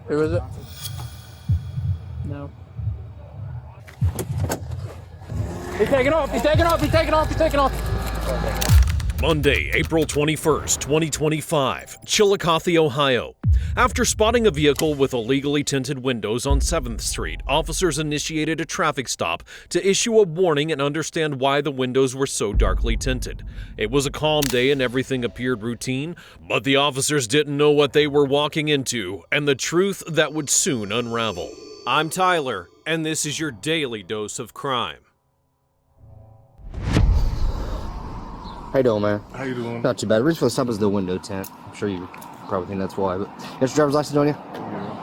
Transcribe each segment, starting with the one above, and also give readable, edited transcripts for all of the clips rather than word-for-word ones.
Who is it? No. He's taking off, he's taking off, he's taking off, he's taking off. Monday, April 21st, 2025, Chillicothe, Ohio. After spotting a vehicle with illegally tinted windows on 7th Street, officers initiated a traffic stop to issue a warning and understand why the windows were so darkly tinted. It was a calm day and everything appeared routine, but the officers didn't know what they were walking into and the truth that would soon unravel. I'm Tyler, and this is your daily dose of crime. How you doing, man? How you doing? Not too bad. The reason for the stop is the window tint. I'm sure you probably think that's why, but you got your driver's license on you? Yeah.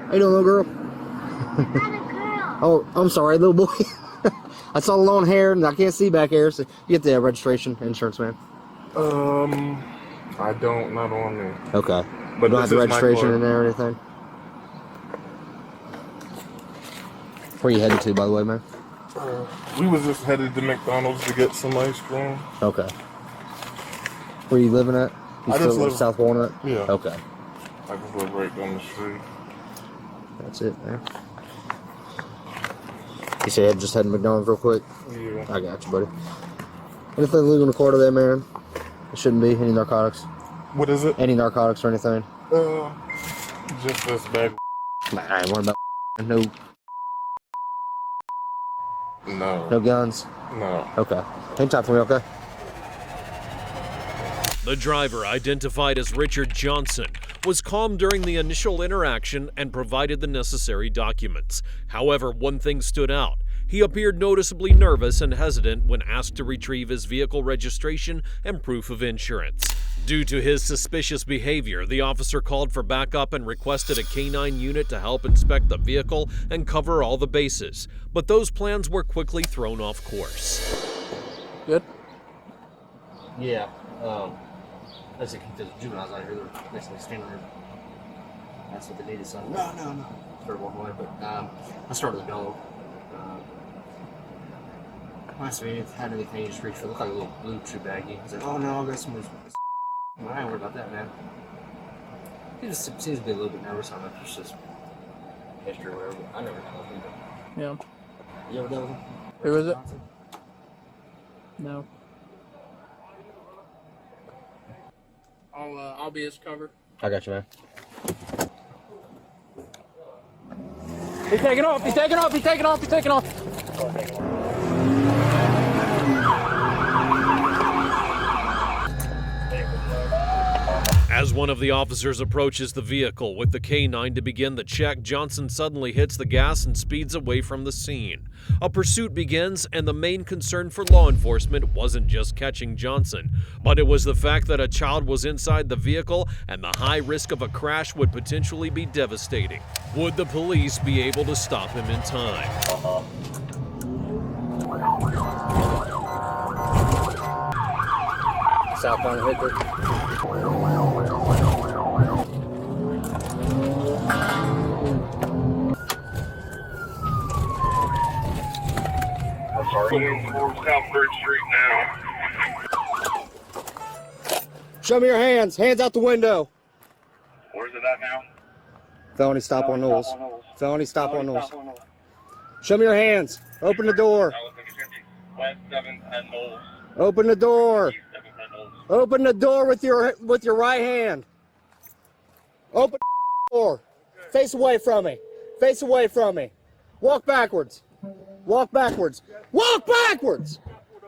How you doing, little girl? Oh, I'm sorry, little boy. I saw the long hair and I can't see back here, so you get the registration, insurance, man. I don't, not on me. Okay. But you don't have the registration in there or anything? Where are you headed to, by the way, man? We was just headed to McDonald's to get some ice cream. Okay. Where you living at? You I still just live South Walnut? Yeah. Okay. I just live right down the street. That's it, man. You said just heading to McDonald's real quick? Yeah. I got you, buddy. Anything illegal in the car today, man? It shouldn't be. Any narcotics? What is it? Any narcotics or anything? Just this bag. Nah, I ain't worried about no No. guns? No. Okay. Hang tight for me, okay? The driver, identified as Richard Johnson, was calm during the initial interaction and provided the necessary documents. However, one thing stood out. He appeared noticeably nervous and hesitant when asked to retrieve his vehicle registration and proof of insurance. Due to his suspicious behavior, the officer called for backup and requested a K-9 unit to help inspect the vehicle and cover all the bases. But those plans were quickly thrown off course. Good? Yeah. Let's see, keep those juveniles out here. They're basically standing there. That's what they needed, son. No. Third one away, but I started with the dog. Last week, if had anything you just reach for, it looked like a little blue chew baggie. He's like, oh no, I got some more. Well, I ain't worried about that, man. He just seems to be a little bit nervous on it. It's just history or whatever. I never dealt with him. Yeah. You ever dealt with him? Who is it? No. I'll be his cover. I got you, man. He's taking off, he's taking off, he's taking off, he's taking off. As one of the officers approaches the vehicle with the K-9 to begin the check, Johnson suddenly hits the gas and speeds away from the scene. A pursuit begins, and the main concern for law enforcement wasn't just catching Johnson, but it was the fact that a child was inside the vehicle and the high risk of a crash would potentially be devastating. Would the police be able to stop him in time? Southbound Hickory. I'm sorry. South Bridge Street now. Show me your hands. Hands out the window. Where's it at now? Felony stop on Knowles. Felony stop on Knowles. Show me your hands. Open the door. West 7th and Knowles. Open the door. East 7th and Knowles. Open the door with your right hand. Open the door. Face away from me. Face away from me. Walk backwards. Walk backwards. Walk backwards.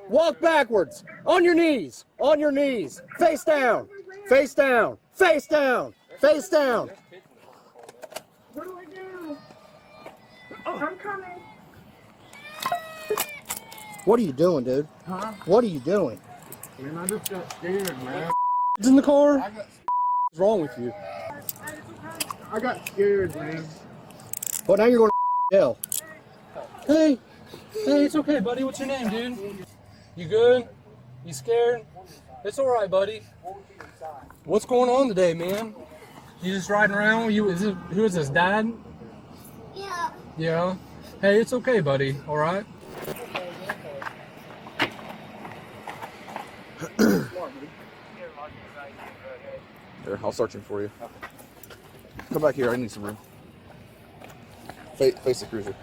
Walk backwards. On your knees. On your knees. Face down. Face down. Face down. Face down. What do I do? I'm coming. What are you doing, dude? Huh? What are you doing? Man, I just got scared, man. It's in the car? What's wrong with you? I got scared, man. Well, now you're going to jail. Hey, it's okay, buddy. What's your name, dude? You good? You scared? It's all right, buddy. What's going on today, man? You just riding around? Who is this, Dad? Yeah. Yeah. Hey, it's okay, buddy. All right. Here, I'll search him for you. Come back here. I need some room. Face the cruiser.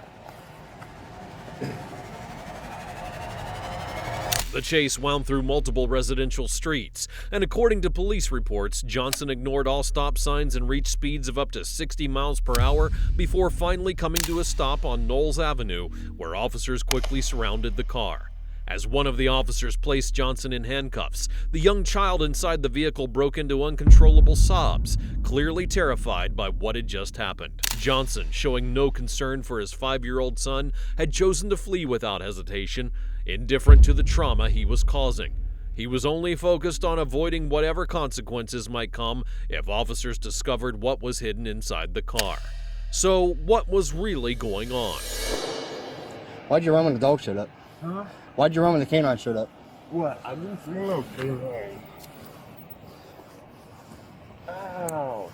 The chase wound through multiple residential streets, and according to police reports, Johnson ignored all stop signs and reached speeds of up to 60 miles per hour before finally coming to a stop on Knowles Avenue, where officers quickly surrounded the car. As one of the officers placed Johnson in handcuffs, the young child inside the vehicle broke into uncontrollable sobs, clearly terrified by what had just happened. Johnson, showing no concern for his 5-year-old son, had chosen to flee without hesitation, indifferent to the trauma he was causing. He was only focused on avoiding whatever consequences might come if officers discovered what was hidden inside the car. So, what was really going on? Why'd you run when the dog showed up? Huh? Why'd you run when the canine showed up? What? I didn't see no canine. Ow.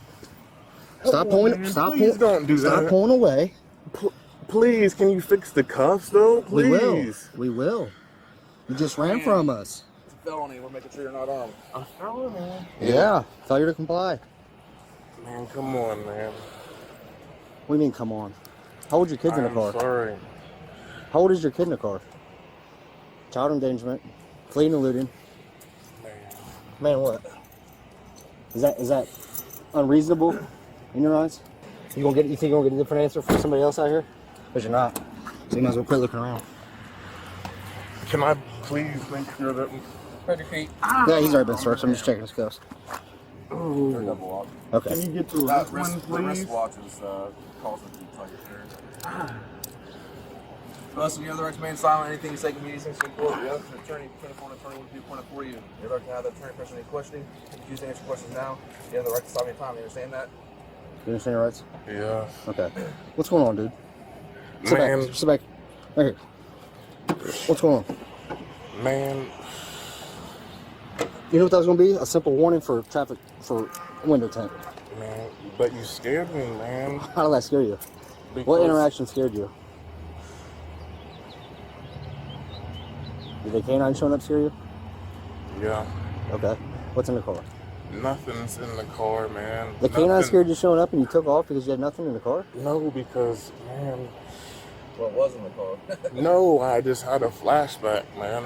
Stop pulling. Stop Please pulling. don't do Stop that. pulling away. Please, can you fix the cuffs though? Please. We will. We will. You just ran from us. It's a felony. We're making sure you're not armed. I'm sorry, man. Yeah. Failure to comply. Man, come on, man. What do you mean, come on? How old are your kids in the car? I'm sorry. How old is your kid in the car? Child endangerment, fleeing and looting. Man, what? Is that unreasonable in your eyes? You think you're gonna get a different answer from somebody else out here? Because you're not. So you might as well quit looking around. Can I please make sure that... Spread your feet. Yeah, he's already been searched. I'm just checking his cuffs. Oh. They're double locked. Okay. Can you get to That this one, the please? wristwatch is calls for you to tell your shirt. Plus, you have the right to remain silent. Anything you say can be used against you in court. The other attorney, telephone attorney will be appointed for you. You have the right to have the attorney present any questioning. If you choose to answer questions now, you have the right to stop any time. You understand that? You understand your rights? Yeah. Okay. What's going on, dude? Man. Sit back. Right here. What's going on? Man. You know what that was going to be? A simple warning for traffic for window tint. Man, but you scared me, man. How did that scare you? What Because- interaction scared you? Did the canine showing up scare you? Yeah. Okay. What's in the car? Nothing's in the car, man. The canine Nothing. scared you showing up and you took off because you had nothing in the car? No, because, man, What was in the car? no, I just had a flashback, man.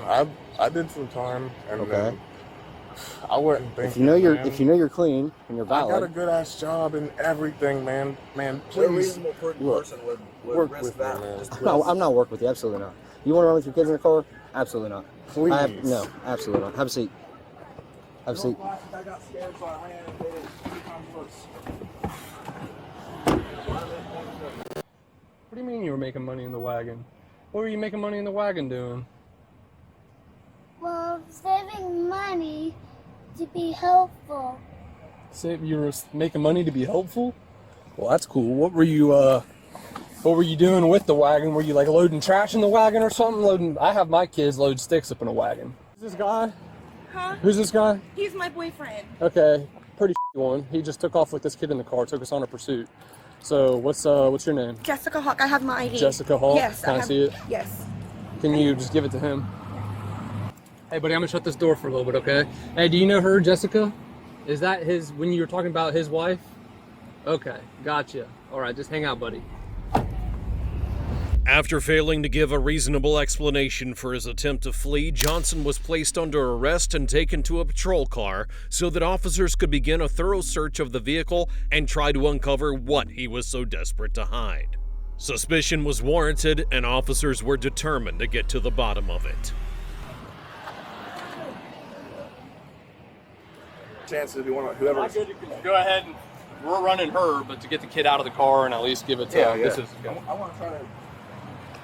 I did some time, and Okay. then I wasn't thinking. If you know you're man. clean and you're I got a valid, good ass job and everything, man. Man, What please reasonable look, person would work risk with me, that? man. Just no, I'm not working with you. Absolutely not. You want to run with your kids in the car? Absolutely not. Please. No, absolutely not. Have a seat. Have a seat. I got scared, so I ran and did it 3 times worse. What do you mean you were making money in the wagon? What were you making money in the wagon doing? Well, saving money to be helpful. You were making money to be helpful? Well, that's cool. What were you doing with the wagon? Were you like loading trash in the wagon or something? I have my kids load sticks up in a wagon. Who's this guy? Huh? Who's this guy? He's my boyfriend. Okay, pretty one. He just took off with this kid in the car, took us on a pursuit. So what's your name? Jessica Hawk. I have my ID. Jessica Hawk? Yes. Can I see it? Yes. Can you just give it to him? Hey, buddy, I'm gonna shut this door for a little bit, okay? Hey, do you know her, Jessica? Is that when you were talking about his wife? Okay, gotcha. All right, just hang out, buddy. After failing to give a reasonable explanation for his attempt to flee, Johnson was placed under arrest and taken to a patrol car so that officers could begin a thorough search of the vehicle and try to uncover what he was so desperate to hide. Suspicion was warranted, and officers were determined to get to the bottom of it. Chances if you want whoever. Go ahead. We're running her, but to get the kid out of the car and at least give it to him. This is. I want to try to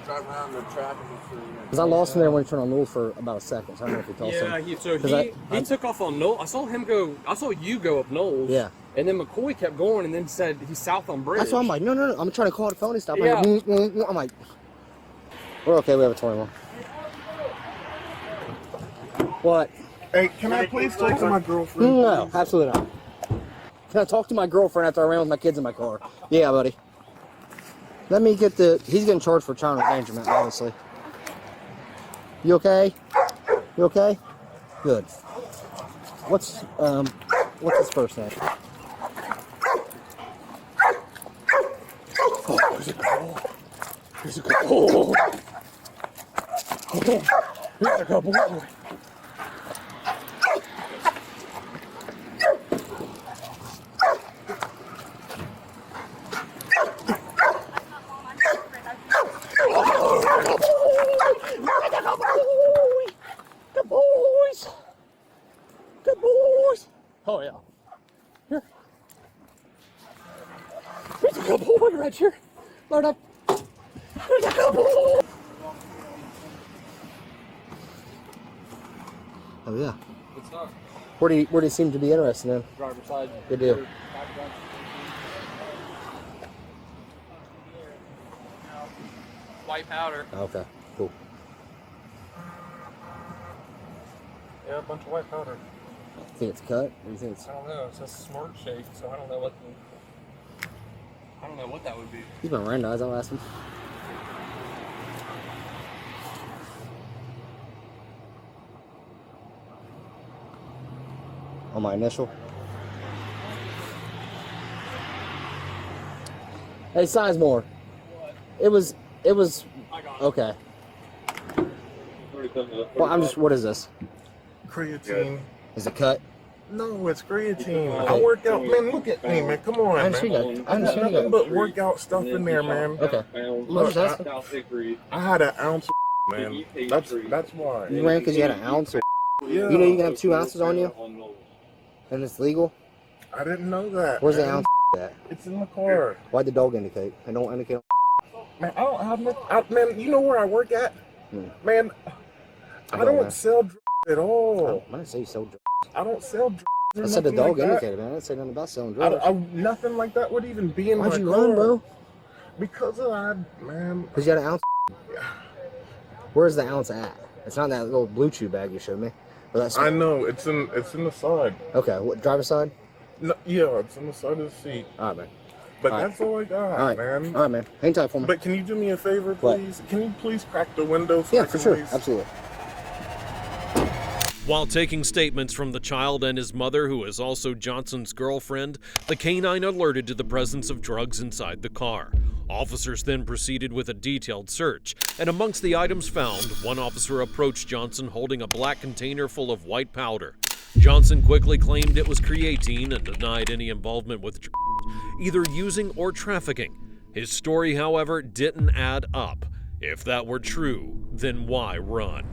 drive around the track and make sure you know. because I lost him there when he turned on Knowles for about a second. So I don't know if he told Yeah, he took off on Knowles. I saw him go. I saw you go up Knowles. Yeah. And then McCoy kept going, and then said he's south on Bridge. That's why I'm like, no. I'm trying to call the phone and stop. Yeah. I'm like, we're okay. We have a 21. What? Hey, can I please talk to my girlfriend? No, absolutely not. Can I talk to my girlfriend after I ran with my kids in my car? Yeah, buddy. Let me get he's getting charged for child endangerment, obviously. You okay? You okay? Good. What's his first name? Here's a couple. Okay. Here's a couple. Good boys. Good boys. Oh, yeah. Here. There's a good boy right here. Load up. There's a good boy. Oh, yeah. It's not. Where do you seem to be interested in? Driver's side. Good deal. White powder. Okay, cool. Yeah, a bunch of white powder. Think it's cut? What do you think it's... I don't know. It says smart shake, so I don't know what that would be. He's been around, I'll ask him. On my initial. Hey, Sizemore. It was. Okay. Well, I'm just. What is this? Creatine. Is it cut? No, it's creatine. Okay. I work out, man. Look at me, man. Come on, I man. understand that. I There's understand nothing that. but workout stuff in there, man. Okay. Look, just I had an ounce of man. That's why. You ran because you had an ounce. Of, Yeah. you know you can have 2 ounces on you, and it's legal. I didn't know that. Where's the man. ounce at? It's in the car. Why'd the dog indicate? I don't indicate. Man, I don't have no. Man, you know where I work at? Man, I know, don't man. sell drugs at all. I didn't say you sold drugs. I don't sell drugs. or I said the nothing dog like that. indicated, man. I didn't say nothing about selling drugs. Nothing like that would even be in Why'd my you car. run, bro? Because of that, man. Because you had an ounce. Where's the ounce at? It's not in that little blue chew bag you showed me. Or that's... I know it's in the side. Okay, what driver's side? No, yeah, it's on the side of the seat. All right, man. But All right. that's all I got, All right, man. All right, man. Hang tight for me. But can you do me a favor, What? please? Can you please crack the window? So Yeah, I for can sure. at least- Absolutely. While taking statements from the child and his mother, who is also Johnson's girlfriend, the canine alerted to the presence of drugs inside the car. Officers then proceeded with a detailed search, and amongst the items found, one officer approached Johnson holding a black container full of white powder. Johnson quickly claimed it was creatine and denied any involvement with drugs, either using or trafficking. His story, however, didn't add up. If that were true, then why run?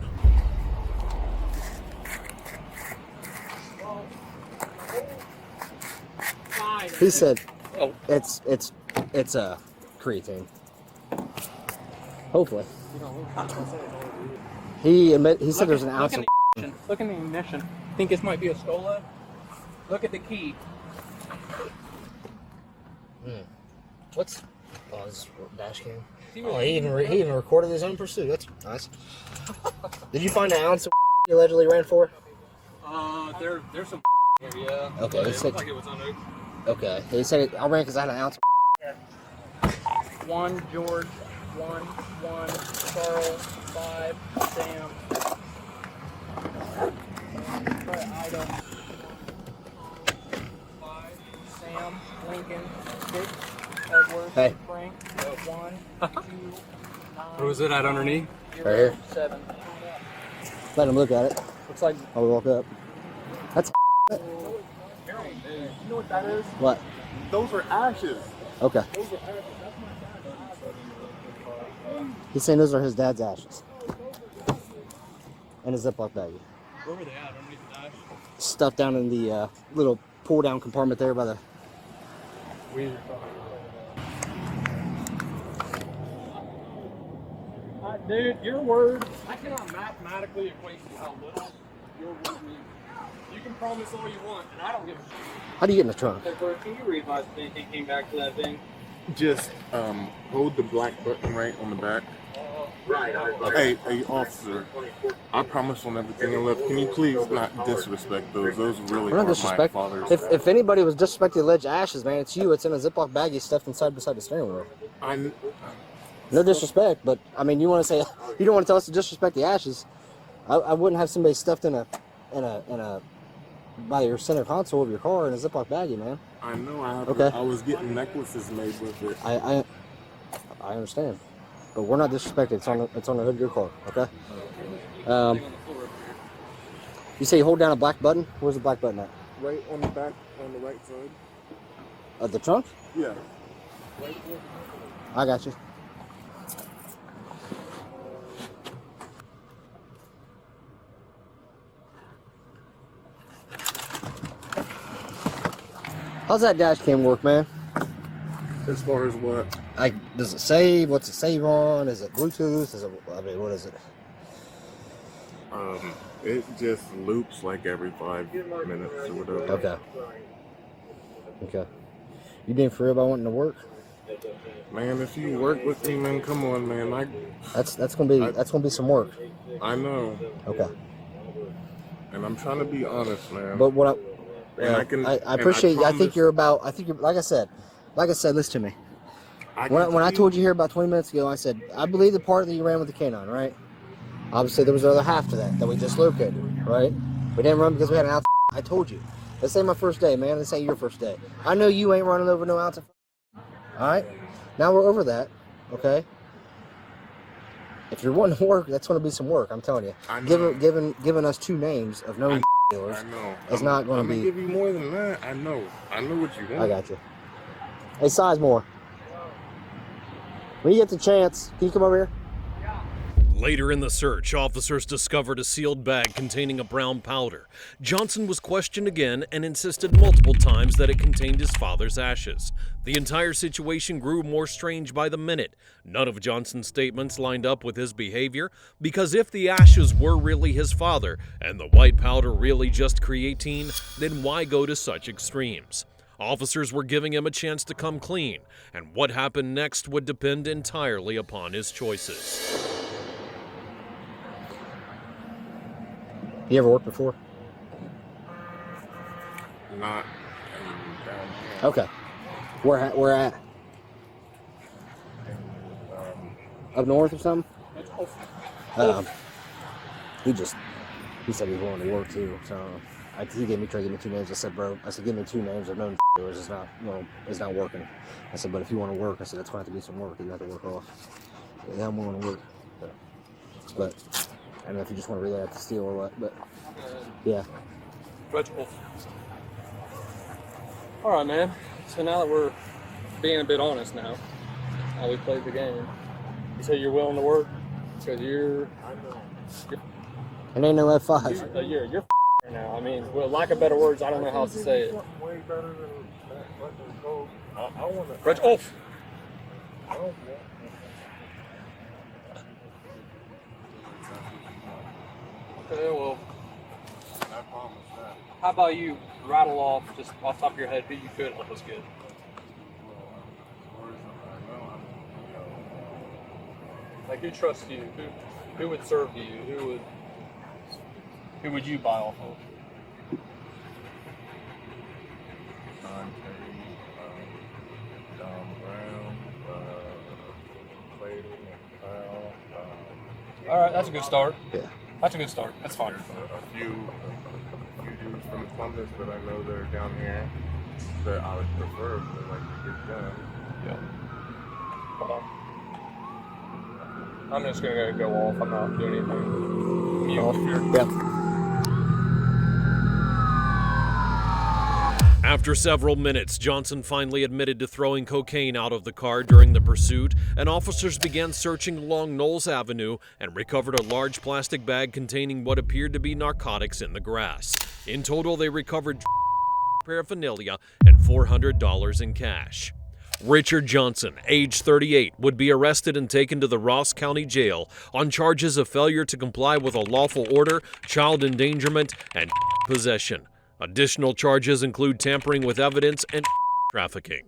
He said, it's creatine. Hopefully. He said there's an ounce of... Look in the ignition. Think this might be a Stola? Look at the key. What's... Oh, this dash cam. Oh, he even recorded his own pursuit. That's nice. Did you find an ounce of he allegedly ran for? There's some here, yeah. Okay, But it's it looked like it was unopened. Okay. He said I ran because I had an ounce. 1 George, 1 Charles, 5 Sam. Item 5 Sam, Lincoln, 6 Edward, Hey. Frank, 1 2 9. What was it at underneath? Right here. 7. Let him look at it. Looks like I'll walk up. That's You know what that is? what? Those are ashes. Okay. He's saying those are his dad's ashes. And his Ziploc baggie. where were they at? Underneath the dash? Stuffed down in the little pull down compartment there by the... Dude, your word, I cannot mathematically equate to how little your word means. You can promise all you want, and I don't give a shit. How do you get in the trunk? Can you revise if anything came back to that thing? Just hold the black button right on the back. Right. Hey, officer. I promise on everything I left. Can you please not disrespect those? Those really We're are not my disrespect. father's. If anybody was disrespecting the alleged ashes, man, it's you. It's in a Ziploc baggie stuffed inside beside the steering wheel. No disrespect, but I mean, you want to say you don't want to tell us to disrespect the ashes. I wouldn't have somebody stuffed in a by your center console of your car in a Ziploc baggie, man. I know. Okay. I was getting necklaces made with it. I understand. but we're not disrespected. It's on the hood of your car, okay? You say you hold down a black button? Where's the black button at? Right on the back, on the right side. Of the trunk? Yeah. I got you. How's that dash cam work, man? As far as what? Like, does it save? What's it save on? Is it Bluetooth? Is it, I mean, what is it? It just loops like every 5 minutes or whatever. Okay. Okay. You being for real about wanting to work? Man, if you work with me, man, come on, man. That's gonna be some work. I know. Okay. And I'm trying to be honest, man. But what I appreciate. I think you're like I said. Listen to me. When I told you here about 20 minutes ago, I said I believe the part that you ran with the canine, right? Obviously, there was another half to that we just located, right? We didn't run because we had an ounce. I told you. This ain't my first day, man. This ain't your first day. I know you ain't running over no ounce. All right. Now we're over that, okay? If you're wanting to work, that's going to be some work. I'm telling you. I know. Giving us 2 names of known dealers. I know. It's not going to be. I'm gonna give you more than that. I know. I know what you want. I got you. Hey, Sizemore. When you get the chance, can you come over here? Later in the search, officers discovered a sealed bag containing a brown powder. Johnson was questioned again and insisted multiple times that it contained his father's ashes. The entire situation grew more strange by the minute. None of Johnson's statements lined up with his behavior, because if the ashes were really his father and the white powder really just creatine, then why go to such extremes? Officers were giving him a chance to come clean, and what happened next would depend entirely upon his choices. You ever worked before? Not down here. Okay. Where at? Up north or something? He said he was willing to work too. So he tried to give me 2 names. I said, bro, give me 2 names of known dealers. It's not working. I said, but if you want to work, I said, that's going to have to be some work. You have to work off. Yeah, I'm willing to work. But I don't know if you just want to relay that to Steele or what, but yeah. All right, man. So now that we're being a bit honest now, how we played the game, you say you're willing to work because you're And ain't no F5. you're now. I mean, well, lack of better words, I don't know how else to say it. Way better than what the code. I want to. Reg off. Okay, well, how about you rattle off, just off the top of your head, who you could help us get? Like, who trusts you? Who would serve you? Who would you buy off of? All right, that's a good start. Yeah. That's a good start. That's fine. A few dudes from Columbus that I know that are down here that I would prefer to like to get done. Yeah. Hold on. I'm just gonna go off. I'm not doing anything. Mute. Yeah. After several minutes, Johnson finally admitted to throwing cocaine out of the car during the pursuit, and officers began searching along Knowles Avenue and recovered a large plastic bag containing what appeared to be narcotics in the grass. In total, they recovered paraphernalia and $400 in cash. Richard Johnson, age 38, would be arrested and taken to the Ross County Jail on charges of failure to comply with a lawful order, child endangerment, and possession. Additional charges include tampering with evidence and trafficking.